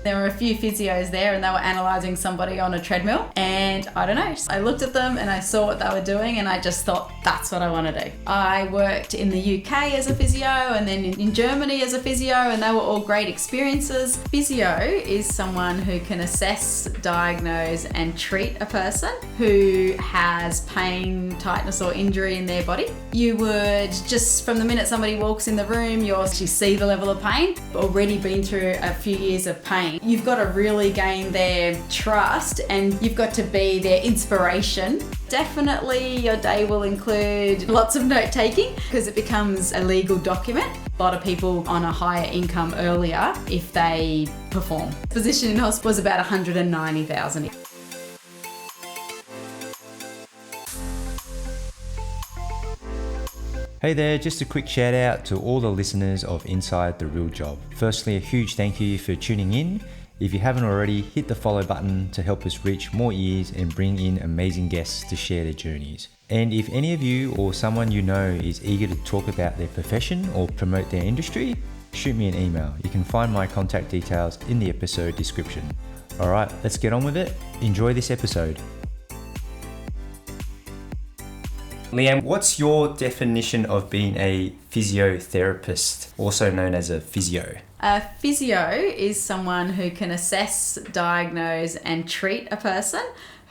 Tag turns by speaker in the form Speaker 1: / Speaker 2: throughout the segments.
Speaker 1: There were a few physios there and they were analysing somebody on a treadmill, and I don't know, I looked at them and I saw what they were doing and I just thought, that's what I want to do. I worked in the UK as a physio and then in Germany as a physio, and they were all great experiences. Physio is someone who can assess, diagnose and treat a person who has pain, tightness or injury in their body. You would just, from the minute somebody walks in the room, you actually see the level of pain. Already been through a few years of pain, you've got to really gain their trust and you've got to be their inspiration. Definitely your day will include lots of note taking because it becomes a legal document. A lot of people on a higher income earlier if they perform. Position in hospital was about 190,000.
Speaker 2: Hey there, just a quick shout out to all the listeners of Inside the Real Job. Firstly, a huge thank you for tuning in. If you haven't already, hit the follow button to help us reach more ears and bring in amazing guests to share their journeys. And if any of you or someone you know is eager to talk about their profession or promote their industry, shoot me an email. You can find my contact details in the episode description. All right, let's get on with it. Enjoy this episode. Leanne, what's your definition of being a physiotherapist, also known as a physio?
Speaker 1: A physio is someone who can assess, diagnose and treat a person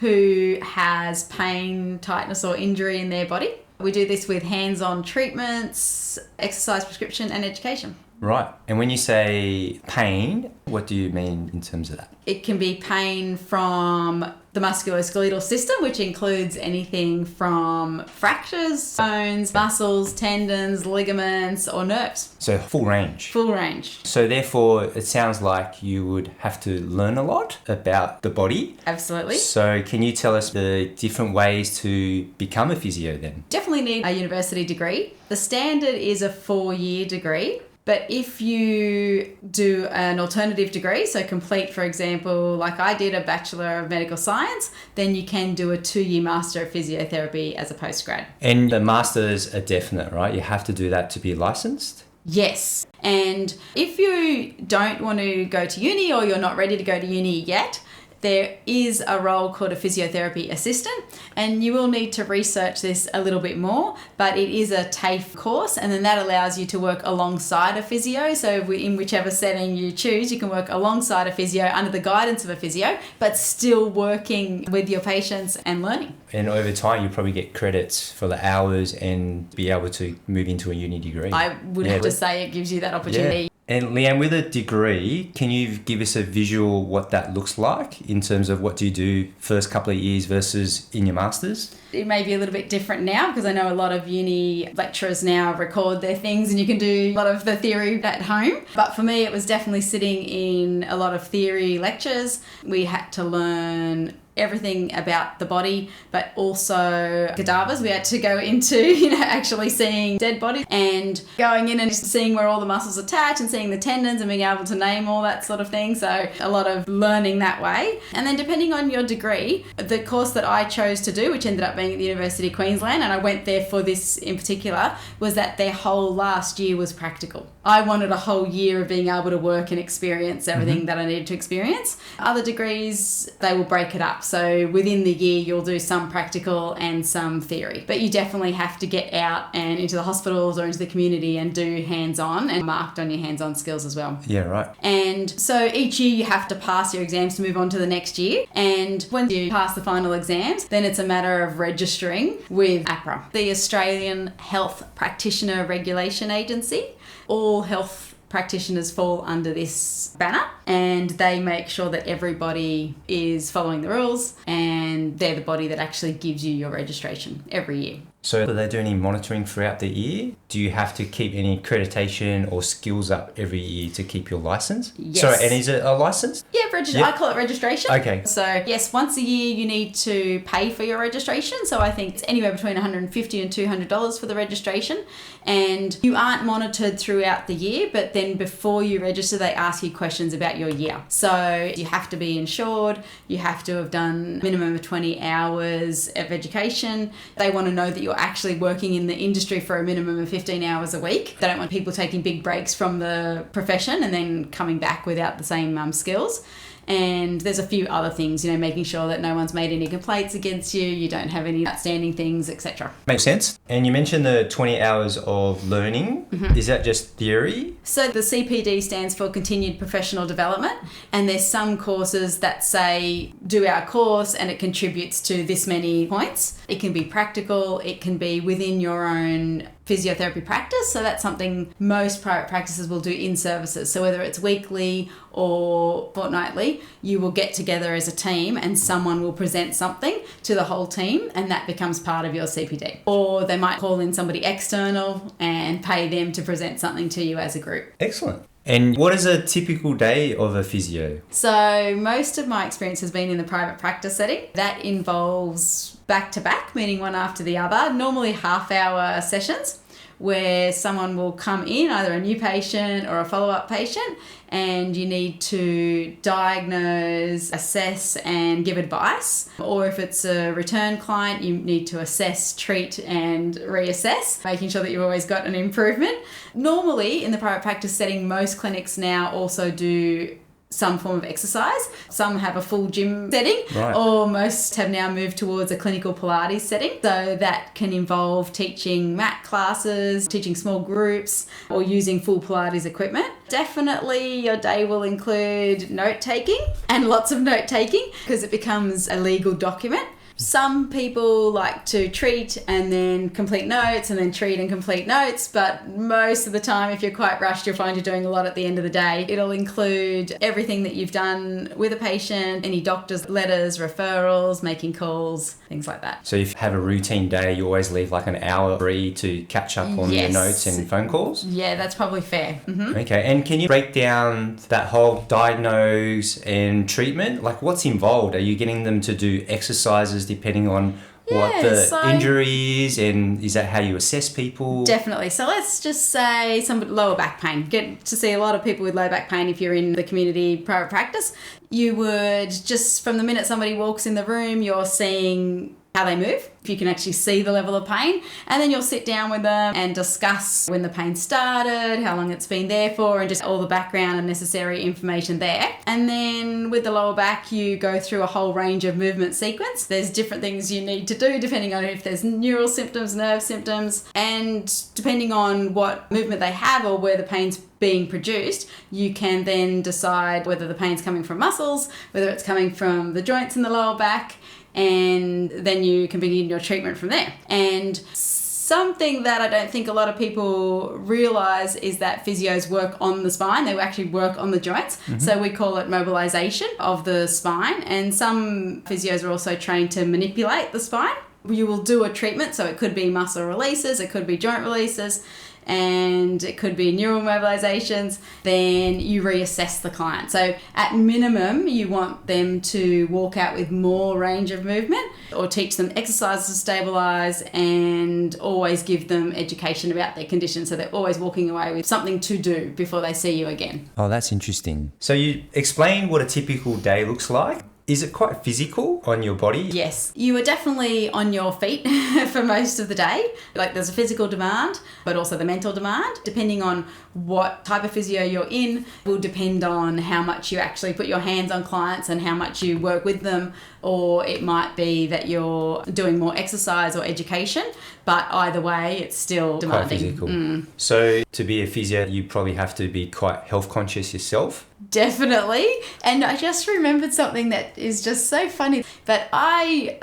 Speaker 1: who has pain, tightness or injury in their body. We do this with hands-on treatments, exercise prescription and education.
Speaker 2: Right. And when you say pain, what do you mean in terms of that?
Speaker 1: It can be pain from the musculoskeletal system, which includes anything from fractures, bones, muscles, tendons, ligaments, or nerves.
Speaker 2: So full range.
Speaker 1: Full range.
Speaker 2: So therefore, it sounds like you would have to learn a lot about the body.
Speaker 1: Absolutely.
Speaker 2: So can you tell us the different ways to become a physio then?
Speaker 1: Definitely need a university degree. The standard is a 4-year degree. But if you do an alternative degree, so complete, for example, like I did, a Bachelor of Medical Science, then you can do a 2-year Master of Physiotherapy as a postgrad.
Speaker 2: And the masters are definite, right? You have to do that to be licensed?
Speaker 1: Yes. And if you don't want to go to uni or you're not ready to go to uni yet, there is a role called a physiotherapy assistant, and you will need to research this a little bit more, but it is a TAFE course, and then that allows you to work alongside a physio. So in whichever setting you choose, you can work alongside a physio under the guidance of a physio, but still working with your patients and learning.
Speaker 2: And over time, you probably get credits for the hours and be able to move into a uni degree.
Speaker 1: I would have to say it gives you that opportunity.
Speaker 2: Yeah. And Leanne, with a degree, can you give us a visual what that looks like in terms of what do you do first couple of years versus in your masters?
Speaker 1: It may be a little bit different now because I know a lot of uni lecturers now record their things and you can do a lot of the theory at home. But for me, it was definitely sitting in a lot of theory lectures. We had to learn everything about the body, but also cadavers. We had to go into, actually seeing dead bodies and going in and just seeing where all the muscles attach and seeing the tendons and being able to name all that sort of thing. So a lot of learning that way. And then depending on your degree, the course that I chose to do, which ended up being at the University of Queensland, and I went there for this in particular, was that their whole last year was practical. I wanted a whole year of being able to work and experience everything that I needed to experience. Other degrees, they will break it up. So within the year, you'll do some practical and some theory. But you definitely have to get out and into the hospitals or into the community and do hands-on and marked on your hands-on skills as well.
Speaker 2: Yeah, right.
Speaker 1: And so each year you have to pass your exams to move on to the next year. And when you pass the final exams, then it's a matter of registering with APRA, the Australian Health Practitioner Regulation Agency. All health practitioners fall under this banner and they make sure that everybody is following the rules, and they're the body that actually gives you your registration every year.
Speaker 2: So do they do any monitoring throughout the year? Do you have to keep any accreditation or skills up every year to keep your license?
Speaker 1: Yes.
Speaker 2: Sorry, and is it a license?
Speaker 1: Yeah, I call it registration.
Speaker 2: Okay.
Speaker 1: So yes, once a year you need to pay for your registration. So I think it's anywhere between $150 and $200 for the registration. And you aren't monitored throughout the year, but then before you register, they ask you questions about your year. So you have to be insured. You have to have done a minimum of 20 hours of education. They want to know that you you're actually working in the industry for a minimum of 15 hours a week. They don't want people taking big breaks from the profession and then coming back without the same skills. And there's a few other things, making sure that no one's made any complaints against you don't have any outstanding things, etc.
Speaker 2: Makes sense. And you mentioned the 20 hours of learning. Is that just theory?
Speaker 1: So the CPD stands for Continued Professional Development, and there's some courses that say do our course and it contributes to this many points. It can be practical, it can be within your own physiotherapy practice. So that's something most private practices will do in services. So whether it's weekly or fortnightly, you will get together as a team and someone will present something to the whole team, and that becomes part of your CPD. Or they might call in somebody external and pay them to present something to you as a group.
Speaker 2: Excellent. And what is a typical day of a physio?
Speaker 1: So most of my experience has been in the private practice setting. That involves back-to-back, meaning one after the other, normally half-hour sessions where someone will come in, either a new patient or a follow-up patient, and you need to diagnose, assess, and give advice. Or if it's a return client, you need to assess, treat, and reassess, making sure that you've always got an improvement. Normally, in the private practice setting, most clinics now also do some form of exercise. Some have a full gym setting,
Speaker 2: right,
Speaker 1: or most have now moved towards a clinical Pilates setting. So that can involve teaching mat classes, teaching small groups, or using full Pilates equipment. Definitely your day will include note taking, and lots of note taking because it becomes a legal document. Some people like to treat and then complete notes and then treat and complete notes, but most of the time, if you're quite rushed, you'll find you're doing a lot at the end of the day. It'll include everything that you've done with a patient, any doctor's letters, referrals, making calls, things like that.
Speaker 2: So if you have a routine day, you always leave like an hour free to catch up on your notes and phone calls?
Speaker 1: Yeah, that's probably fair. Mm-hmm.
Speaker 2: Okay, and can you break down that whole diagnose and treatment? Like what's involved? Are you getting them to do exercises depending on what the injury is, and is that how you assess people?
Speaker 1: Definitely. So let's just say some lower back pain. Get to see a lot of people with low back pain if you're in the community private practice. You would just, from the minute somebody walks in the room, you're seeing how they move, if you can actually see the level of pain, and then you'll sit down with them and discuss when the pain started, how long it's been there for, and just all the background and necessary information there. And then with the lower back, you go through a whole range of movement sequence. There's different things you need to do depending on if there's neural symptoms, nerve symptoms, and depending on what movement they have or where the pain's being produced, you can then decide whether the pain's coming from muscles, whether it's coming from the joints in the lower back, and then you can begin your treatment from there. And something that I don't think a lot of people realise is that physios work on the spine. They actually work on the joints. Mm-hmm. So we call it mobilisation of the spine. And some physios are also trained to manipulate the spine. You will do a treatment, so it could be muscle releases, it could be joint releases, and it could be neural mobilizations. Then you reassess the client. So at minimum, you want them to walk out with more range of movement, or teach them exercises to stabilize, and always give them education about their condition, so they're always walking away with something to do before they see you again.
Speaker 2: Oh, that's interesting. So you explained what a typical day looks like. Is it quite physical on your body?
Speaker 1: Yes. You are definitely on your feet for most of the day. Like there's a physical demand, but also the mental demand. Depending on what type of physio you're in will depend on how much you actually put your hands on clients and how much you work with them. Or it might be that you're doing more exercise or education, but either way, it's still demanding.
Speaker 2: Quite physical. So to be a physio, you probably have to be quite health conscious yourself.
Speaker 1: Definitely. And I just remembered something that is just so funny. But I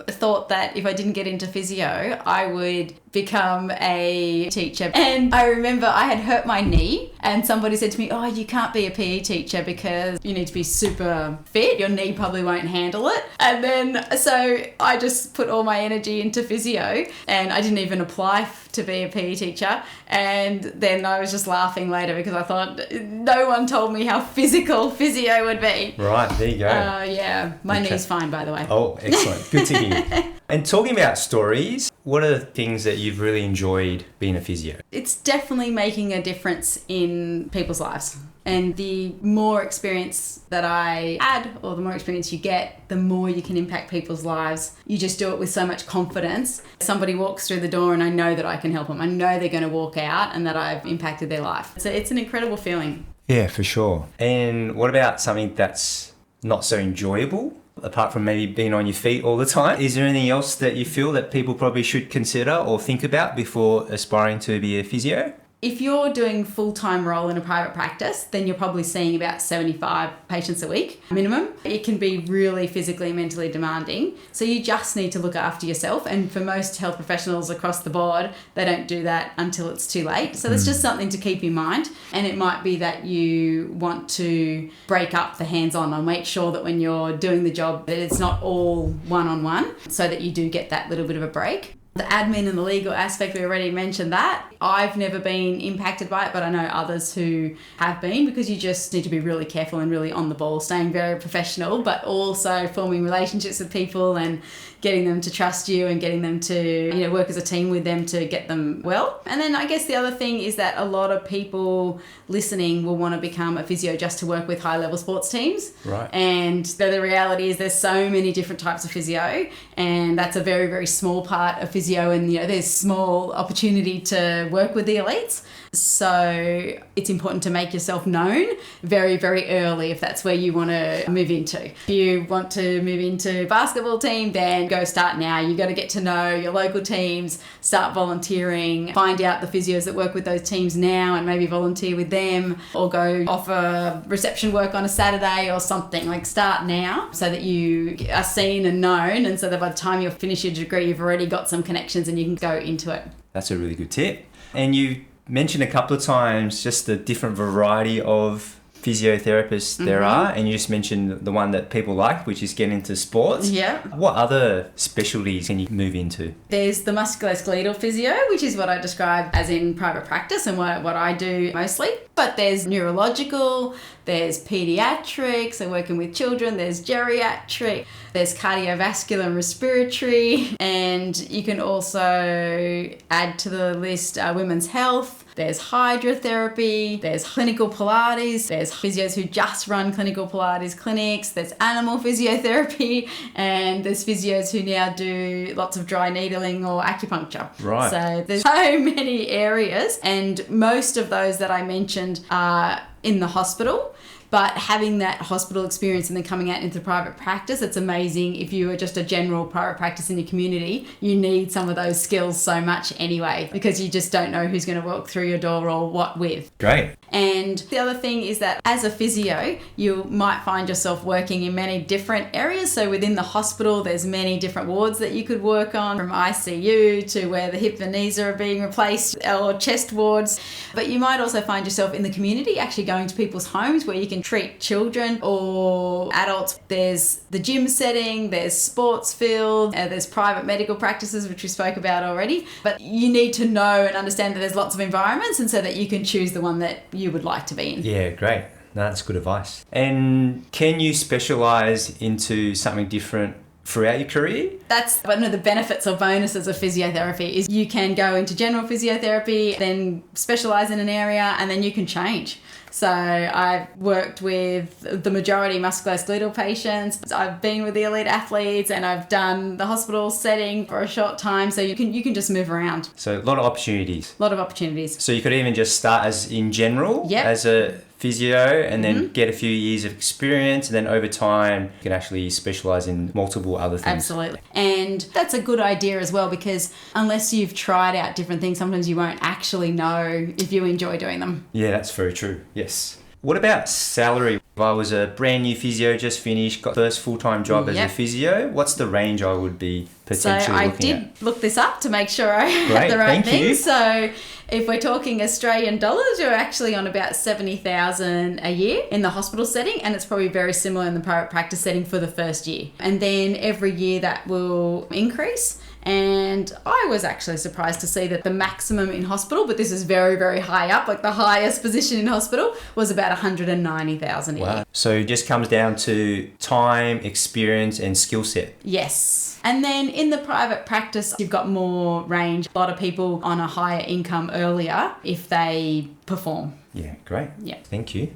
Speaker 1: thought that if I didn't get into physio, I would become a teacher. And I remember I had hurt my knee and somebody said to me, oh, you can't be a PE teacher because you need to be super fit. Your knee probably won't handle it. And then so I just put all my energy into physio and I didn't even apply to be a PE teacher. And then I was just laughing later because I thought no one told me how physical physio would be.
Speaker 2: Right, there you go.
Speaker 1: Yeah, my knee's fine, by the way.
Speaker 2: Oh, excellent. Good to hear. And talking about stories, What are the things that you've really enjoyed being a physio?
Speaker 1: It's definitely making a difference in people's lives. And the more experience that I add, or the more experience you get, the more you can impact people's lives. You just do it with so much confidence. Somebody walks through the door and I know that I can help them. I know they're going to walk out and that I've impacted their life. So it's an incredible feeling.
Speaker 2: Yeah, for sure. And what about something that's not so enjoyable? Apart from maybe being on your feet all the time, is there anything else that you feel that people probably should consider or think about before aspiring to be a physio?
Speaker 1: If you're doing full-time role in a private practice, then you're probably seeing about 75 patients a week minimum. It can be really physically and mentally demanding. So you just need to look after yourself. And for most health professionals across the board, they don't do that until it's too late. So that's just something to keep in mind. And it might be that you want to break up the hands-on and make sure that when you're doing the job that it's not all one-on-one, so that you do get that little bit of a break. The admin and the legal aspect, we already mentioned that. I've never been impacted by it, but I know others who have been, because you just need to be really careful and really on the ball, staying very professional, but also forming relationships with people and getting them to trust you and getting them to, work as a team with them to get them well. And then I guess the other thing is that a lot of people listening will want to become a physio just to work with high-level sports teams.
Speaker 2: Right.
Speaker 1: And the reality is there's so many different types of physio, and that's a very, very small part of physio, and there's small opportunity to work with the elites. So it's important to make yourself known very, very early if that's where you want to move into. If you want to move into basketball team, then go start now. You got to get to know your local teams, start volunteering, find out the physios that work with those teams now and maybe volunteer with them, or go offer reception work on a Saturday or something. Like, start now so that you are seen and known, and so that by the time you finish your degree, you've already got some connections and you can go into it.
Speaker 2: That's a really good tip. And you mentioned a couple of times just the different variety of physiotherapists there are, and you just mentioned the one that people like, which is getting into sports.
Speaker 1: Yeah.
Speaker 2: What other specialties can you move into?
Speaker 1: There's the musculoskeletal physio, which is what I describe as in private practice and what I do mostly. But there's neurological, there's pediatrics, so working with children, there's geriatric, there's cardiovascular and respiratory, and you can also add to the list women's health. There's hydrotherapy, there's clinical Pilates, there's physios who just run clinical Pilates clinics, there's animal physiotherapy, and there's physios who now do lots of dry needling or acupuncture.
Speaker 2: Right.
Speaker 1: So there's so many areas, and most of those that I mentioned are in the hospital. But having that hospital experience and then coming out into private practice, it's amazing. If you are just a general private practice in your community, you need some of those skills so much anyway, because you just don't know who's going to walk through your door or what with.
Speaker 2: Great.
Speaker 1: And the other thing is that as a physio, you might find yourself working in many different areas. So within the hospital, there's many different wards that you could work on, from ICU to where the hip and knees are being replaced, or chest wards. But you might also find yourself in the community, actually going to people's homes where you can treat children or adults. There's the gym setting, there's sports field, there's private medical practices, which we spoke about already. But you need to know and understand that there's lots of environments, and so that you can choose the one that you would like to be in.
Speaker 2: Yeah, great. No, that's good advice. And can you specialise into something different throughout your career?
Speaker 1: That's one of the benefits or bonuses of physiotherapy, is you can go into general physiotherapy, then specialise in an area, and then you can change. So I've worked with the majority musculoskeletal patients. I've been with the elite athletes, and I've done the hospital setting for a short time. So you can just move around.
Speaker 2: So a lot of opportunities.
Speaker 1: A lot of opportunities.
Speaker 2: So you could even just start as in general, as a physio, and then get a few years of experience, and then over time you can actually specialise in multiple other things.
Speaker 1: Absolutely. And that's a good idea as well, because unless you've tried out different things, sometimes you won't actually know if you enjoy doing them.
Speaker 2: Yeah, that's very true. Yes. What about salary? If I was a brand new physio, just finished, got first full-time job as a physio, what's the range I would be potentially looking at? So I did look
Speaker 1: this up to make sure I had the right thing. You. So if we're talking Australian dollars, you're actually on about $70,000 a year in the hospital setting, and it's probably very similar in the private practice setting for the first year. And then every year that will increase. And I was actually surprised to see that the maximum in hospital, but this is very, very high up, like the highest position in hospital was about 190,000 a year.
Speaker 2: So it just comes down to time, experience and skill set.
Speaker 1: Yes. And then in the private practice, you've got more range. A lot of people on a higher income earlier if they perform.
Speaker 2: Yeah, great.
Speaker 1: Yeah.
Speaker 2: Thank you.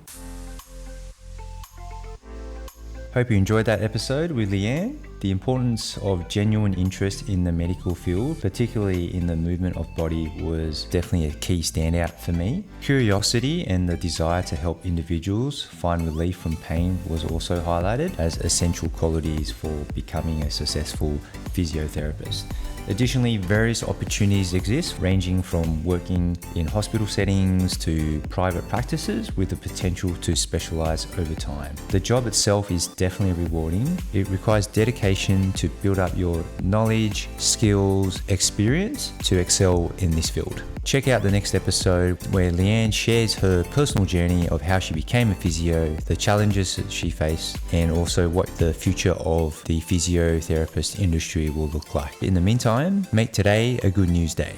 Speaker 2: Hope you enjoyed that episode with Leanne. The importance of genuine interest in the medical field, particularly in the movement of body, was definitely a key standout for me. Curiosity and the desire to help individuals find relief from pain was also highlighted as essential qualities for becoming a successful physiotherapist. Additionally, various opportunities exist, ranging from working in hospital settings to private practices with the potential to specialize over time. The job itself is definitely rewarding. It requires dedication to build up your knowledge, skills, experience to excel in this field. Check out the next episode where Leanne shares her personal journey of how she became a physio, the challenges that she faced, and also what the future of the physiotherapist industry will look like. In the meantime, make today a good news day.